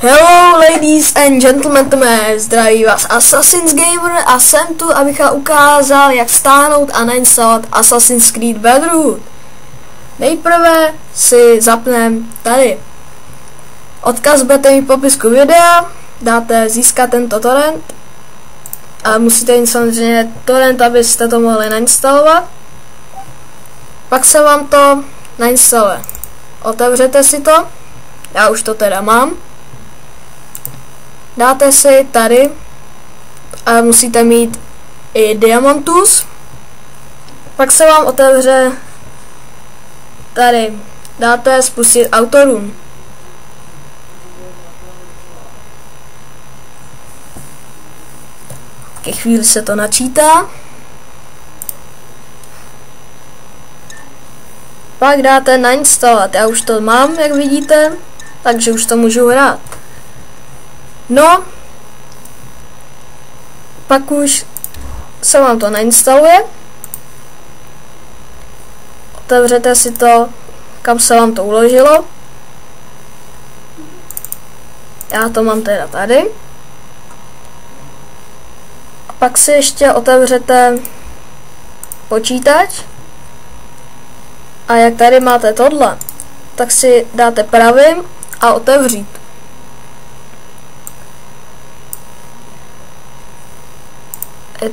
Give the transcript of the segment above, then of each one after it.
Hello ladies and gentlemen, zdraví vás Assassin's Gamer a jsem tu, abych vám ukázal, jak stáhnout a nainstalovat Assassin's Creed Brotherhood. Nejprve si zapneme tady. Odkaz budete mít v popisku videa, dáte získat tento torrent a musíte mít samozřejmě torrent, abyste to mohli nainstalovat. Pak se vám to nainstaluje. Otevřete si to, já už to teda mám. Dáte si tady a musíte mít i Diamantus. Pak se vám otevře tady. Dáte spustit Autorun. Ke chvíli se to načítá. Pak dáte nainstalovat. Já už to mám, jak vidíte, takže už to můžu hrát. No, pak už se vám to nainstaluje. Otevřete si to, kam se vám to uložilo. Já to mám teda tady. A pak si ještě otevřete počítač. A jak tady máte tohle, tak si dáte pravým a otevřít.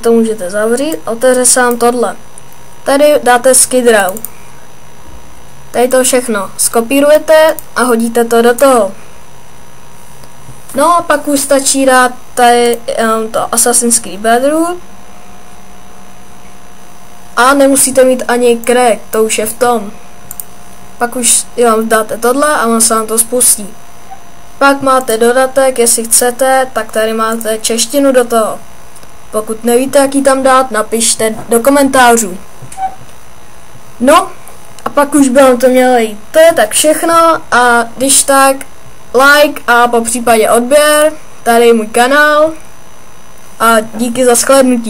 To můžete zavřít, otevře se vám tohle. Tady dáte Skid Row. Tady to všechno skopírujete a hodíte to do toho. No a pak už stačí dát tady to Assassin's Creed Brotherhood. A nemusíte mít ani crack, to už je v tom. Pak už vám dáte tohle a on se vám to spustí. Pak máte dodatek, jestli chcete, tak tady máte češtinu do toho. Pokud nevíte, jak ji tam dát, napište do komentářů. No, a pak už by vám to mělo jít. To je tak všechno a když tak like a po případě odběr, tady je můj kanál a díky za shlédnutí.